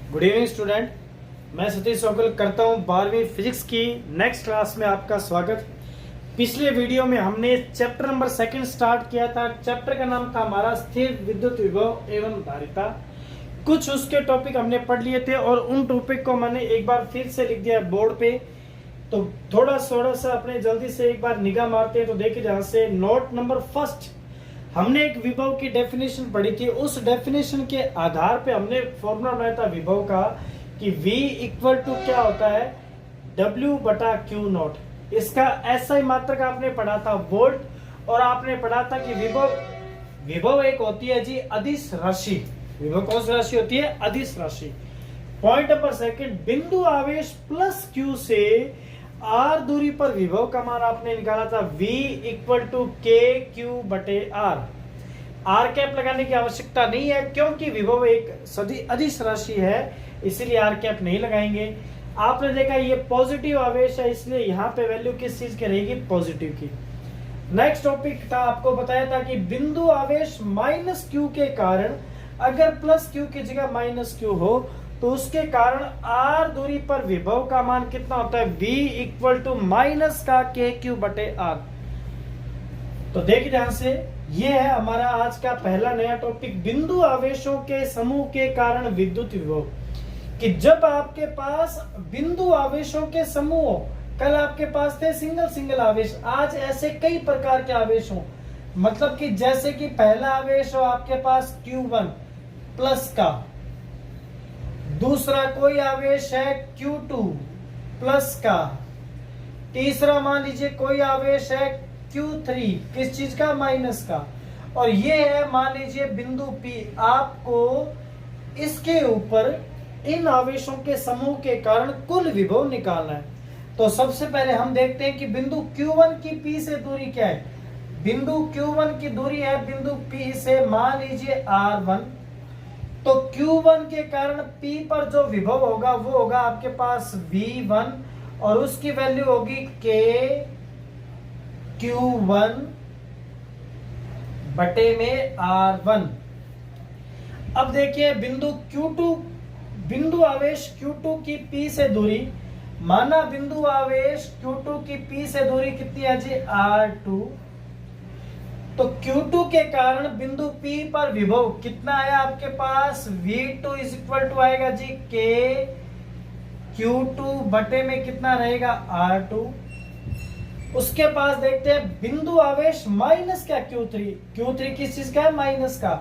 Good evening student, मैं सतीश सोकल करता हूं 12वीं फिजिक्स की नेक्स्ट क्लास में आपका स्वागत। पिछले वीडियो में हमने चैप्टर नंबर 2 स्टार्ट किया था। चैप्टर का नाम था हमारा स्थिर विद्युत विभव एवं धारिता। कुछ उसके टॉपिक हमने पढ़ लिए थे और उन टॉपिक को मैंने एक बार फिर से लिख दिया बोर्ड पे। तो थोड़ा सा अपने जल्दी से एक बार निगाह मारते हैं। तो देखिए, जहां से नोट नंबर फर्स्ट हमने एक विभव की डेफिनेशन पढ़ी थी। उस डेफिनेशन के आधार पे हमने फॉर्मूला बनाया था विभव का कि V इक्वल टू क्या होता है, W बटा Q नॉट। इसका SI मात्रक आपने पढ़ा था वोल्ट, और आपने पढ़ा था कि विभव एक होती है जी अदिश राशि। विभव कौन सी राशि होती है? अदिश राशि। पॉइंट नंबर सेकंड, बिंदु आवेश प्लस Q से R दूरी पर विभव का मान आपने निकाला था V इक्वल टू KQ बटे R। R कैप लगाने की आवश्यकता नहीं है क्योंकि विभव एक अदिश राशि है, इसीलिए R कैप नहीं लगाएंगे। आपने देखा ये पॉजिटिव आवेश है, इसलिए यहाँ पे वैल्यू किस चीज की रहेगी? पॉजिटिव की। नेक्स्ट टॉपिक था, आपको बताया था कि बिंदु आवेश माइनस Q के कारण अगर प्लस Q की जगह माइनस Q हो तो उसके कारण R दूरी पर विभव का मान कितना होता है? V इक्वल टू माइनस का KQ बटे R। तो देखिए ध्यान से, ये है हमारा आज का पहला नया टॉपिक, बिंदु आवेशों के समूह के कारण विद्युत विभव। कि जब आपके पास बिंदु आवेशों के समूह, कल आपके पास थे सिंगल आवेश, आज ऐसे कई प्रकार के आवेश हो। मतलब कि जैसे कि पहला आवेश हो आपके पास Q1 प्लस का, दूसरा कोई आवेश है Q2 प्लस का, तीसरा मान लीजिए कोई आवेश है Q3 किस चीज का? माइनस का, और ये है मान लीजिए बिंदु P। आपको इसके ऊपर इन आवेशों के समूह के कारण कुल विभव निकालना है। तो सबसे पहले हम देखते हैं कि बिंदु Q1 की P से दूरी क्या है। बिंदु Q1 की दूरी है बिंदु P से मान लीजिए R1। तो Q1 के कारण P पर जो विभव होगा वो होगा आपके पास V1, और उसकी वैल्यू होगी KQ1 बटे में R1। अब देखिए बिंदु आवेश Q2 की P से दूरी, माना बिंदु आवेश Q2 की P से दूरी कितनी है जी? R2। तो Q2 के कारण बिंदु P पर विभव कितना आया आपके पास? V2 इज इक्वल टू आएगा जी KQ2 बटे में कितना रहेगा? R2। उसके पास देखते हैं बिंदु आवेश माइनस क्या? Q3 किस चीज का है? माइनस का।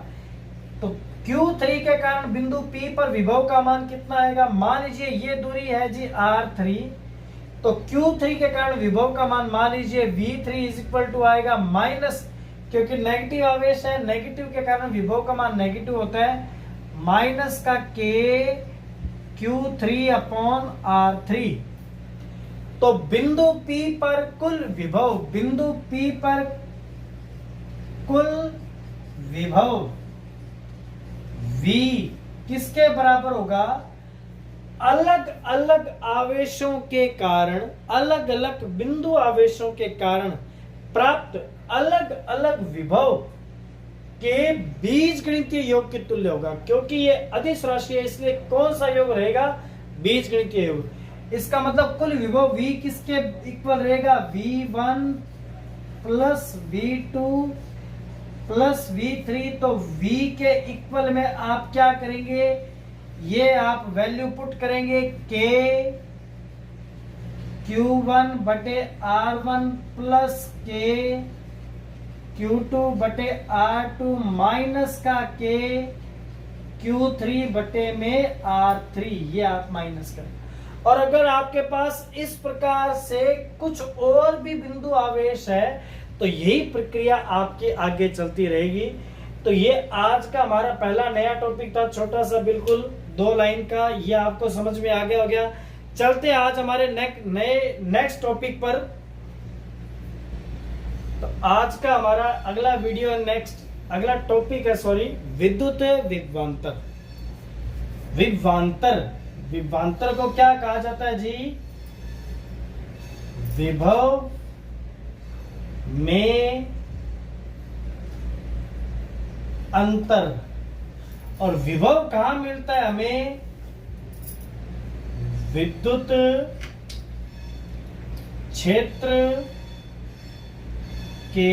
तो Q3 के कारण बिंदु P पर विभव का मान कितना आएगा? मान लीजिए ये दूरी है जी R3। तो Q3 के कारण विभव का मान मान लीजिए V3 इज इक्वल टू आएगा माइनस, क्योंकि नेगेटिव आवेश है, नेगेटिव के कारण विभव का मान नेगेटिव होता है, माइनस का KQ3 अपॉन R3। तो बिंदु P पर कुल विभव, बिंदु P पर कुल विभव V किसके बराबर होगा? अलग अलग आवेशों के कारण, अलग अलग बिंदु आवेशों के कारण प्राप्त अलग अलग विभव के बीजगणितीय योग के तुल्य होगा। क्योंकि ये अदिश राशि है, इसलिए कौन सा योग रहेगा? बीजगणितीय योग। इसका मतलब कुल विभव V किसके इक्वल रहेगा? V1 plus V2 plus V3। तो V के इक्वल में आप क्या करेंगे? ये आप वैल्यू पुट करेंगे Q1 बटे R1 प्लस Q2 बटे R2 माइनस का Q3 बटे में R3। ये आप माइनस करें। और अगर आपके पास इस प्रकार से कुछ और भी बिंदु आवेश है तो यही प्रक्रिया आपके आगे चलती रहेगी। तो ये आज का हमारा पहला नया टॉपिक था, छोटा सा बिल्कुल 2 लाइन का। ये आपको समझ में आ गया हो गया। चलते आज हमारे नेक्स्ट टॉपिक पर। तो आज का हमारा अगला वीडियो अगला टॉपिक है विद्युत विभवांतर। विभवांतर को क्या कहा जाता है जी? विभव में अंतर। और विभव कहां मिलता है हमें? विद्युत क्षेत्र के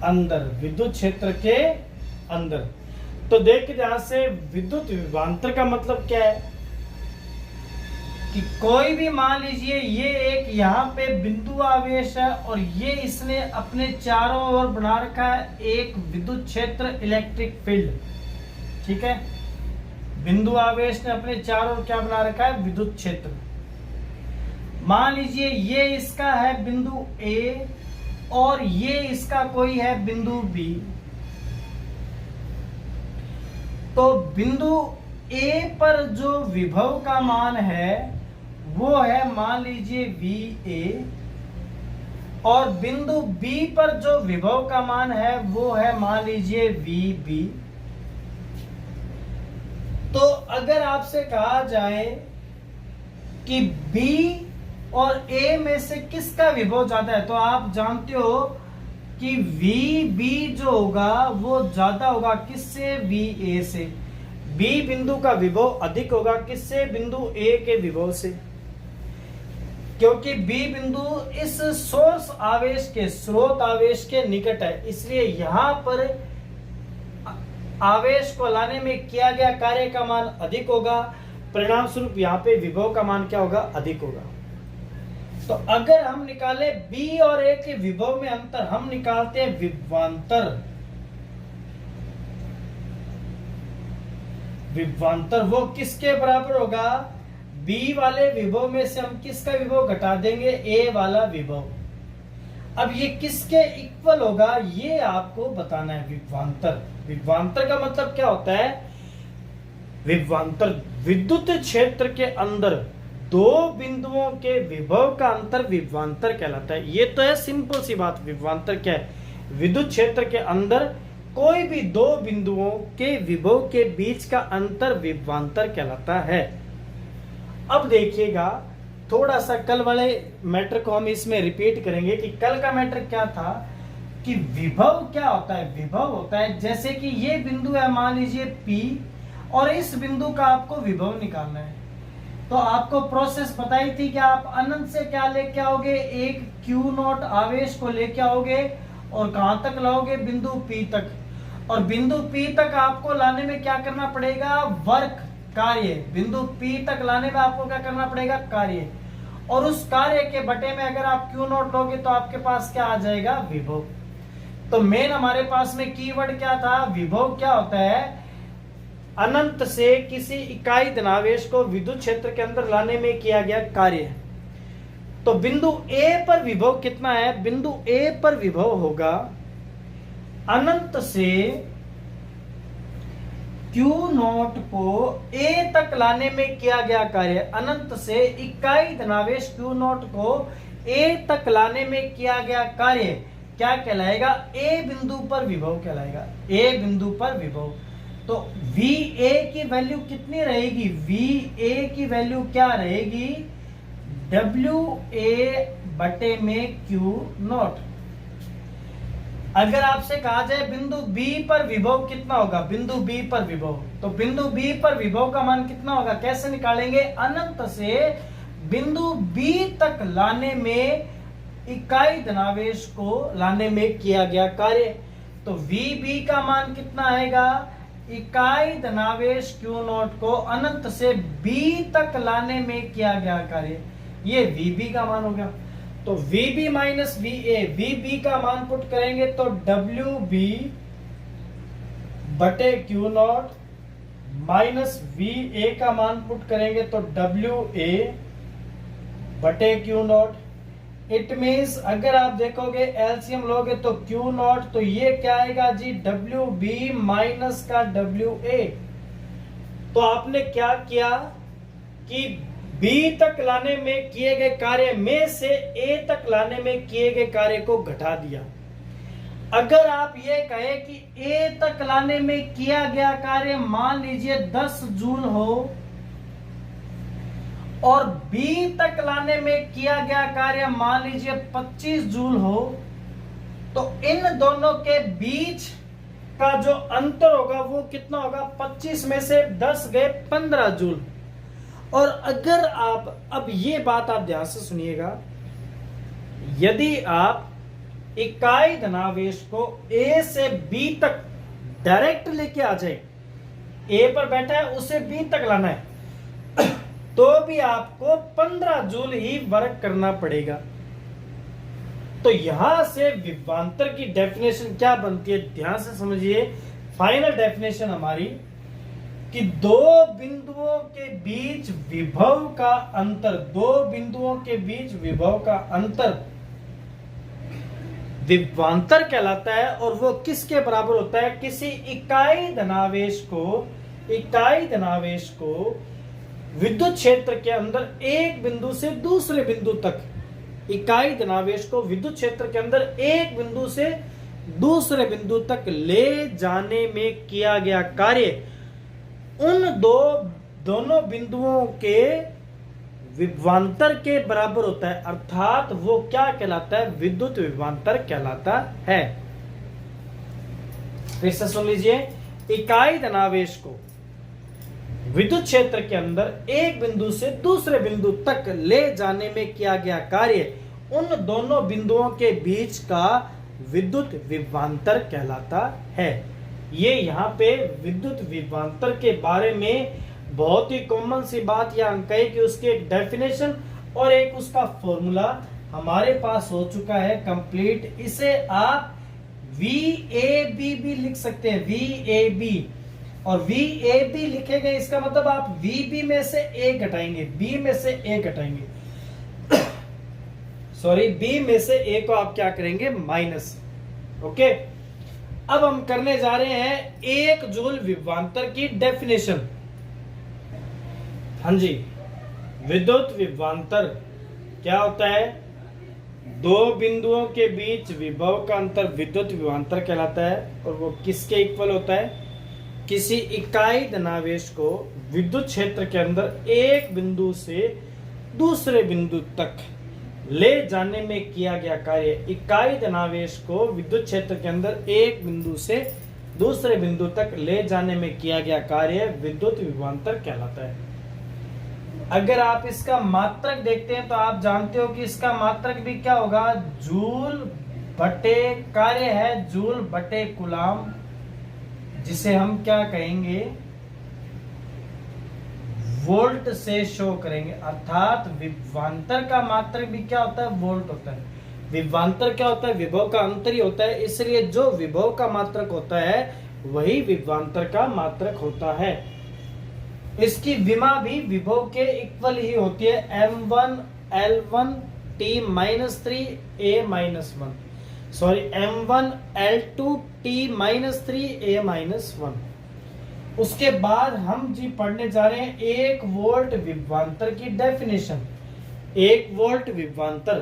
अंदर, विद्युत क्षेत्र के अंदर। तो देखिए ध्यान से, विद्युत विभवांतर का मतलब क्या है कि कोई भी, मान लीजिए ये एक यहाँ पे बिंदु आवेश है और ये इसने अपने चारों ओर बना रखा है एक विद्युत क्षेत्र, इलेक्ट्रिक फील्ड। ठीक है, बिंदु आवेश ने अपने चारों ओर क्या बना रखा है, विद्युत क्षेत्र। मान लीजिए ये इसका है बिंदु ए और ये इसका कोई है बिंदु बी। तो बिंदु ए पर जो विभव का मान है वो है मान लीजिए VA, और बिंदु बी पर जो विभव का मान है वो है मान लीजिए VB। तो अगर आपसे कहा जाए कि B और A में से किसका विभव ज्यादा है, तो आप जानते हो कि VB जो होगा वो ज्यादा होगा किससे, VA से। B बिंदु का विभव अधिक होगा किससे, बिंदु A के विभव से, क्योंकि B बिंदु इस सोर्स आवेश के, स्रोत आवेश के निकट है, इसलिए यहां पर आवेश को लाने में किया गया कार्य का मान अधिक होगा, परिणाम स्वरूप यहाँ पे विभव का मान क्या होगा, अधिक होगा। तो अगर हम निकाले B और A के विभव में अंतर, हम निकालते हैं विभवांतर। विभवांतर वो किसके बराबर होगा, B वाले विभव में से हम किसका विभव घटा देंगे, A वाला विभव। अब ये किसके इक्वल होगा ये आपको बताना है, विभवांतर। विभवांतर का मतलब क्या होता है, विभवांतर विद्युत क्षेत्र के अंदर दो बिंदुओं के विभव का अंतर विभवांतर कहलाता है। ये तो है सिंपल सी बात। विभवांतर क्या है, विद्युत क्षेत्र के अंदर कोई भी दो बिंदुओं के विभव के बीच का अंतर विभवांतर कहलाता है। अब देखिएगा, थोड़ा सा कल वाले मैटर को हम इसमें रिपीट करेंगे कि कल का मैटर क्या था कि विभव क्या होता है। विभव होता है जैसे कि ये बिंदु है मान लीजिए P, और इस बिंदु का आपको विभव निकालना है। तो आपको प्रोसेस बताई थी कि आप अनंत से क्या लेके आओगे, एक Q0 आवेश को लेके आओगे और कहां तक लाओगे, बिंदु P तक। और बिंदु P तक आपको लाने में क्या करना पड़ेगा, वर्क, कार्य। बिंदु P तक लाने में आपको क्या करना पड़ेगा, कार्य। और उस कार्य के बटे में अगर आप Q0 लोगे तो आपके पास क्या आ जाएगा, विभव। तो मेन हमारे पास में कीवर्ड क्या था, विभव क्या होता है, अनंत से किसी इकाई धनावेश को विद्युत क्षेत्र के अंदर लाने में किया गया कार्य। तो बिंदु A पर विभव कितना है, बिंदु A पर विभव होगा अनंत से Q0 को A तक लाने में किया गया कार्य। अनंत से इकाई धनावेश Q0 को A तक लाने में किया गया कार्य क्या कहलाएगा, A बिंदु पर विभव कहलाएगा। A बिंदु पर विभव। तो VA की वैल्यू कितनी रहेगी, VA की वैल्यू क्या रहेगी, WA बटे में Q0। अगर आपसे कहा जाए बिंदु B पर विभव कितना होगा, बिंदु B पर विभव, तो बिंदु B पर विभव का मान कितना होगा, कैसे निकालेंगे, अनंत से बिंदु B तक लाने में इकाई धनावेश को लाने में किया गया कार्य। तो VB का मान कितना आएगा, इकाई धनावेश Q0 को अनंत से B तक लाने में किया गया कार्य, ये VB का मान हो गया। तो VB माइनस VA, VB का मान पुट करेंगे तो WB बटे Q0 माइनस VA का मान पुट करेंगे तो WA बटे Q0। इट मीन्स अगर आप देखोगे एलसीएम लोगे तो Q0, तो ये क्या आएगा जी, WB माइनस का WA। तो आपने क्या किया कि B तक लाने में किए गए कार्य में से A तक लाने में किए गए कार्य को घटा दिया। अगर आप ये कहे कि A तक लाने में किया गया कार्य मान लीजिए 10 जूल हो और B तक लाने में किया गया कार्य मान लीजिए 25 जूल हो, तो इन दोनों के बीच का जो अंतर होगा वो कितना होगा, 25 में से 10 गए 15 जूल। और अगर आप, अब ये बात आप ध्यान से सुनिएगा, यदि आप इकाई धनावेश को A से B तक डायरेक्ट लेके आ जाए, A पर बैठा है उसे B तक लाना है, तो भी आपको 15 जूल ही वर्क करना पड़ेगा। तो यहां से विभवांतर की डेफिनेशन क्या बनती है, ध्यान से समझिए। फाइनल डेफिनेशन हमारी कि दो बिंदुओं के बीच विभव का अंतर, दो बिंदुओं के बीच विभव का अंतर विभवांतर कहलाता है। और वो किसके बराबर होता है, किसी इकाई धनावेश को विद्युत क्षेत्र के अंदर एक बिंदु से दूसरे बिंदु तक, इकाई धनावेश को विद्युत क्षेत्र के अंदर एक बिंदु से दूसरे बिंदु तक ले जाने में किया गया कार्य उन दोनों बिंदुओं के विभवांतर के बराबर होता है, अर्थात वो क्या कहलाता है, विद्युत विभवांतर कहलाता है। फिर से सुन लीजिए, इकाई धनावेश को विद्युत क्षेत्र के अंदर एक बिंदु से दूसरे बिंदु तक ले जाने में किया गया कार्य उन दोनों बिंदुओं के बीच का विद्युत विभवांतर कहलाता है। ये यहाँ पे विद्युत विभवांतर के बारे में बहुत ही कॉमन सी बात या अंक है कि उसकी एक डेफिनेशन और एक उसका फॉर्मूला हमारे पास हो चुका है कंप्लीट। इसे आप VAB भी लिख सकते हैं, VAB, और VAB लिखे गए इसका मतलब आप VB में से A घटाएंगे, B में से A घटाएंगे, सॉरी B में से A को आप क्या करेंगे, माइनस। ओके, अब हम करने जा रहे हैं 1 जूल विभवांतर की डेफिनेशन। हाँ जी, विद्युत विभवांतर क्या होता है, दो बिंदुओं के बीच विभव का अंतर विद्युत विभवांतर कहलाता है। और वो किसके इक्वल होता है, किसी इकाई धनावेश को विद्युत क्षेत्र के अंदर एक बिंदु से दूसरे बिंदु तक ले जाने में किया गया कार्य, इकाई धनावेश को विद्युत क्षेत्र के अंदर एक बिंदु से दूसरे बिंदु तक ले जाने में किया गया कार्य विद्युत विभवांतर कहलाता है। अगर आप इसका मात्रक देखते हैं तो आप जानते हो कि इसका मात्रक भी क्या होगा, जूल बटे, कार्य है जूल बटे कूलाम, जिसे हम क्या कहेंगे, वोल्ट से शो करेंगे। अर्थात विभवांतर का मात्रक भी क्या होता है, वोल्ट होता है। विभवांतर क्या होता है, विभव का अंतर ही होता है, इसलिए जो विभव का मात्रक होता है वही विभवांतर का मात्रक होता है। इसकी विमा भी विभव के इक्वल ही होती है, M1 L1 T - 3 A - 1, sorry M1 L2 T - 3 A - 1। उसके बाद हम जी पढ़ने जा रहे हैं 1 वोल्ट विभवांतर की डेफिनेशन। 1 वोल्ट विभवांतर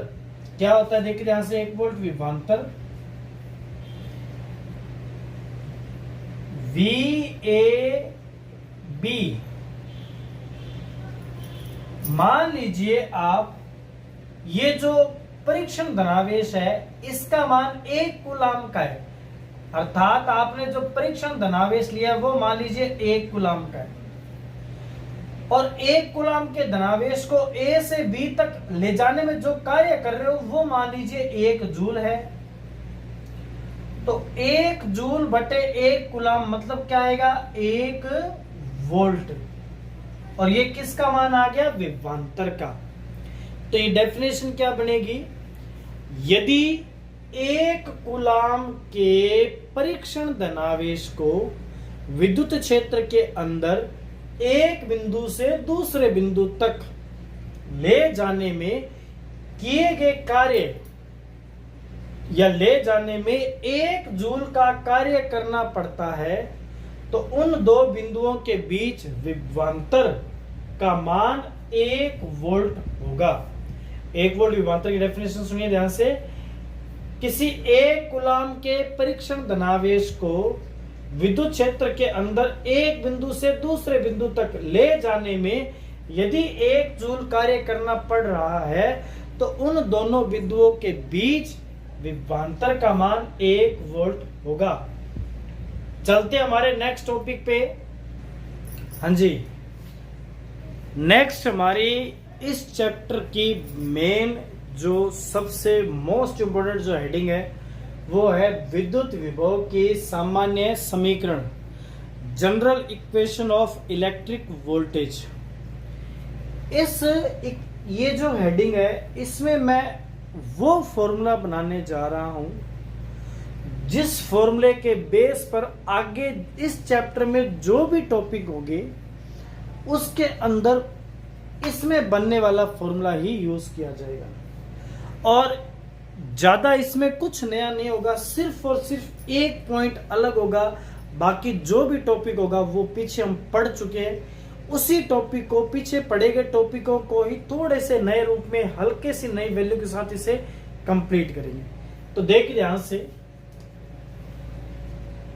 क्या होता है, देखिए यहां से 1 वोल्ट विभवांतर VAB, मान लीजिए आप ये जो परीक्षण धनावेश है इसका मान 1 कूलाम का है, अर्थात आपने जो परीक्षण धनावेश लिया वो मान लीजिए 1 कूलाम का है, और 1 कूलाम के धनावेश को A से B तक ले जाने में जो कार्य कर रहे हो वो मान लीजिए 1 जूल है। तो 1 जूल बटे 1 कूलाम मतलब क्या आएगा, 1 वोल्ट, और ये किसका मान आ गया, विभवांतर का। तो ये डेफिनेशन क्या बनेगी, यदि 1 कूलाम के परीक्षण धनावेश को विद्युत क्षेत्र के अंदर एक बिंदु से दूसरे बिंदु तक ले जाने में किए गए कार्य या ले जाने में 1 जूल का कार्य करना पड़ता है, तो उन दो बिंदुओं के बीच विभवांतर का मान 1 वोल्ट होगा। 1 वोल्ट विभवांतर की डेफिनेशन सुनिए ध्यान से, किसी 1 कूलाम के परीक्षण धनावेश को विद्युत क्षेत्र के अंदर एक बिंदु से दूसरे बिंदु तक ले जाने में यदि 1 जूल कार्य करना पड़ रहा है तो उन दोनों बिंदुओं के बीच विभवांतर का मान 1 वोल्ट होगा। चलते हमारे नेक्स्ट टॉपिक पे। हाँ जी, नेक्स्ट हमारी इस चैप्टर की मेन जो सबसे मोस्ट इम्पोर्टेंट जो हेडिंग है वो है विद्युत विभव की सामान्य समीकरण, general equation of electric voltage. ये जो हेडिंग है इसमें मैं वो फॉर्मूला बनाने जा रहा हूं जिस फॉर्मूले के बेस पर आगे इस चैप्टर में जो भी टॉपिक होंगे उसके अंदर इसमें बनने वाला फॉर्मूला ही यूज किया जाएगा और ज्यादा इसमें कुछ नया नहीं होगा, सिर्फ और सिर्फ एक पॉइंट अलग होगा। बाकी जो भी टॉपिक होगा वो पीछे हम पढ़ चुके हैं, उसी टॉपिक को, पीछे पढ़े गए टॉपिकों को ही थोड़े से नए रूप में हल्के सी नई वैल्यू के साथ इसे कंप्लीट करेंगे। तो देखिए ध्यान से,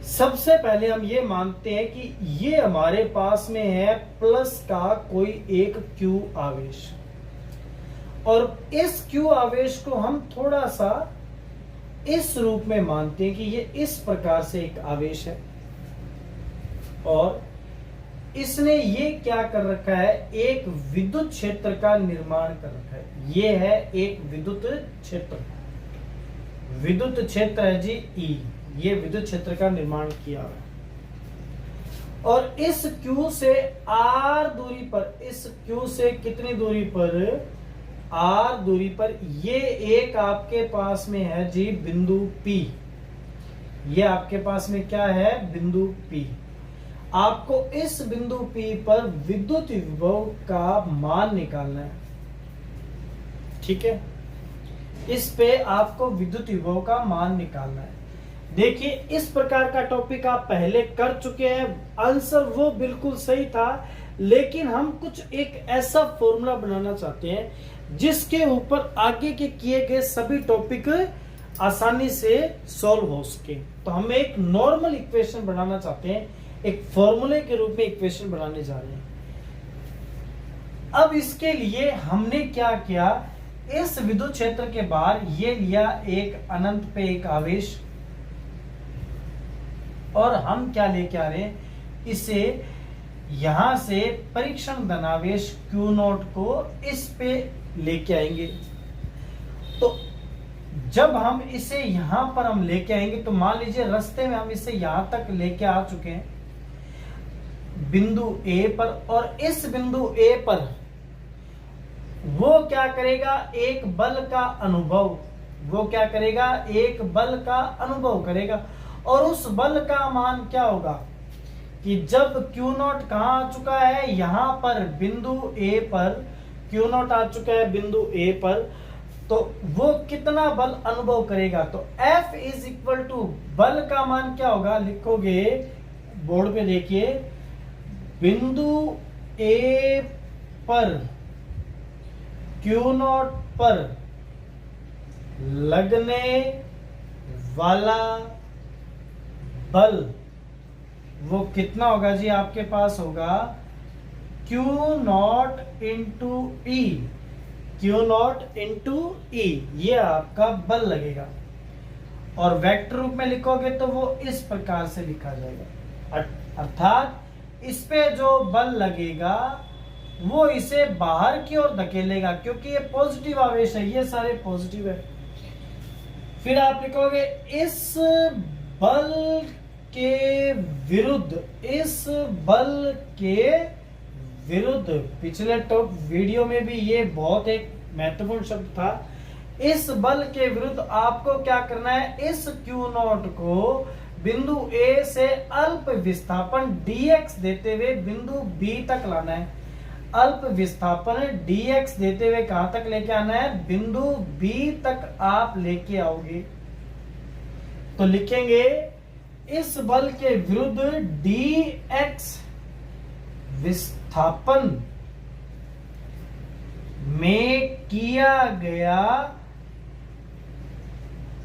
सबसे पहले हम ये मानते हैं कि ये हमारे पास में है प्लस का कोई एक Q आवेश और इस Q आवेश को हम थोड़ा सा इस रूप में मानते हैं कि ये इस प्रकार से एक आवेश है और इसने ये क्या कर रखा है, एक विद्युत क्षेत्र का निर्माण कर रखा है। ये है एक विद्युत क्षेत्र, विद्युत क्षेत्र है जी E, ये विद्युत क्षेत्र का निर्माण किया है और इस Q से R दूरी पर, इस Q से कितनी दूरी पर, R दूरी पर ये एक आपके पास में है जी बिंदु P। ये आपके पास में क्या है, बिंदु P। आपको इस बिंदु P पर विद्युत विभव का मान निकालना है, ठीक है। इस पे आपको विद्युत विभव का मान निकालना है। देखिए इस प्रकार का टॉपिक आप पहले कर चुके हैं, आंसर वो बिल्कुल सही था, लेकिन हम कुछ एक ऐसा फॉर्मूला बनाना चाहते हैं जिसके ऊपर आगे के किए गए सभी टॉपिक आसानी से सॉल्व हो सके। तो हम एक नॉर्मल इक्वेशन बनाना चाहते हैं, एक फॉर्मूले के रूप में इक्वेशन बनाने जा रहे हैं। अब इसके लिए हमने क्या किया, इस विद्युत क्षेत्र के बाहर ये लिया एक अनंत पे एक आवेश और हम क्या लेके आ रहे हैं, इसे यहां से परीक्षण धनावेश Q0 को इस पे लेके आएंगे। तो जब हम इसे यहां पर हम लेके आएंगे तो मान लीजिए रास्ते में हम इसे यहां तक लेके आ चुके हैं बिंदु A पर, और इस बिंदु A पर वो क्या करेगा, एक बल का अनुभव, वो क्या करेगा, एक बल का अनुभव करेगा और उस बल का मान क्या होगा कि जब Q0 कहां आ चुका है, यहां पर बिंदु A पर Q0 आ चुका है बिंदु A पर, तो वो कितना बल अनुभव करेगा। तो F इज इक्वल टू बल का मान क्या होगा, लिखोगे बोर्ड पे देखिए, बिंदु A पर Q0 पर लगने वाला बल वो कितना होगा जी, आपके पास होगा Q0 into E, Q0 into E, ये आपका बल लगेगा और वेक्टर रूप में लिखोगे तो वो इस प्रकार से लिखा जाएगा। अर्थात इस पे जो बल लगेगा वो इसे बाहर की ओर धकेलेगा क्योंकि ये पॉजिटिव आवेश है, ये सारे पॉजिटिव है। फिर आप लिखोगे इस बल के विरुद्ध, इस बल के विरुद्ध, पिछले टॉप वीडियो में भी ये बहुत एक महत्वपूर्ण शब्द था, इस बल के विरुद्ध आपको क्या करना है, इस Q0 को बिंदु A से अल्प विस्थापन dx देते हुए बिंदु B तक लाना है। अल्प विस्थापन dx देते हुए कहां तक लेके आना है, बिंदु B तक आप लेके आओगे। तो लिखेंगे इस बल के विरुद्ध dx विस्थापन में किया गया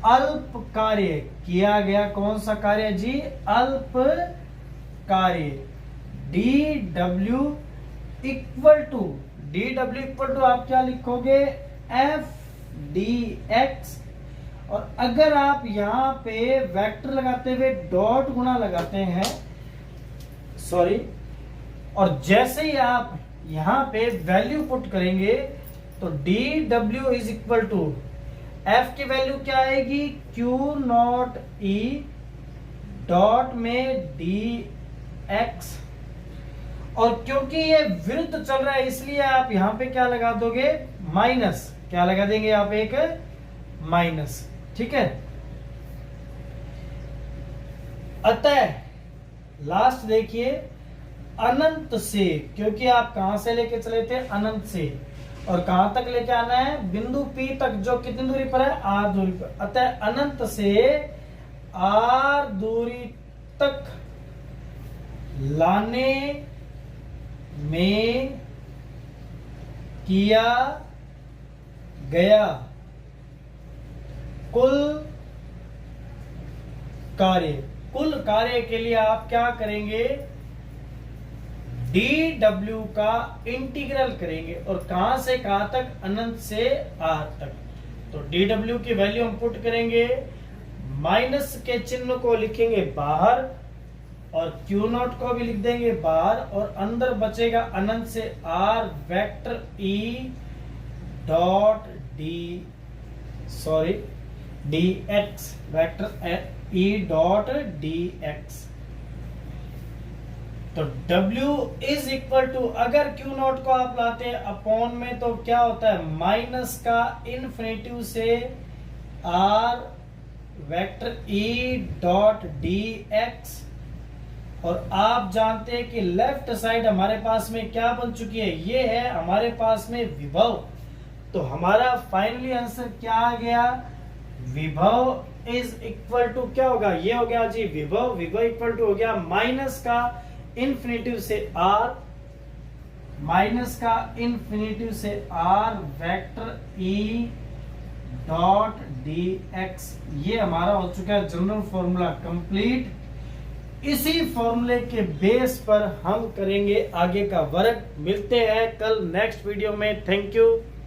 अल्प कार्य, किया गया कौन सा कार्य जी, अल्प कार्य dw इक्वल टू आप क्या लिखोगे, f dx, और अगर आप यहां पे वेक्टर लगाते हुए डॉट गुणा लगाते हैं, सॉरी, और जैसे ही आप यहां पे वैल्यू पुट करेंगे तो D W is equal to F की वैल्यू क्या आएगी, क्यू नॉट ई डॉट में डी एक्स, और क्योंकि ये विरुद्ध चल रहा है इसलिए आप यहां पे क्या लगा दोगे, माइनस, क्या लगा देंगे आप, एक माइनस, ठीक है। अतः लास्ट देखिए, अनंत से, क्योंकि आप कहां से लेके चले थे, अनंत से, और कहां तक लेके आना है, बिंदु P तक, जो कितनी दूरी पर है, R दूरी पर। अतः अनंत से R दूरी तक लाने में किया गया कुल कार्य के लिए आप क्या करेंगे, डी डब्ल्यू का इंटीग्रल करेंगे, और कहां से कहां तक, अनंत से आर तक। तो डी डब्ल्यू की वैल्यू हम पुट करेंगे, माइनस के चिन्ह को लिखेंगे बाहर और क्यू नॉट को भी लिख देंगे बाहर, और अंदर बचेगा अनंत से R vector E dot D X, vector E dot D X. तो W इज इक्वल टू, अगर Q नॉट को आप लाते हैं अपॉन में तो क्या होता है, माइनस का इन्फिनेटिव से R vector E dot D X, और आप जानते हैं कि लेफ्ट साइड हमारे पास में क्या बन चुकी है, ये है हमारे पास में विभव। तो हमारा फाइनली आंसर क्या आ गया, विभव इज इक्वल टू क्या होगा, ये हो गया जी विभव, विभव इक्वल टू हो गया माइनस का इन्फिनेटिव से R, माइनस का इन्फिनेटिव से R vector E dot D x. ये हमारा हो चुका है जनरल फॉर्मूला कंप्लीट। इसी फॉर्मूले के बेस पर हम करेंगे आगे का वर्क। मिलते हैं कल नेक्स्ट वीडियो में। Thank you.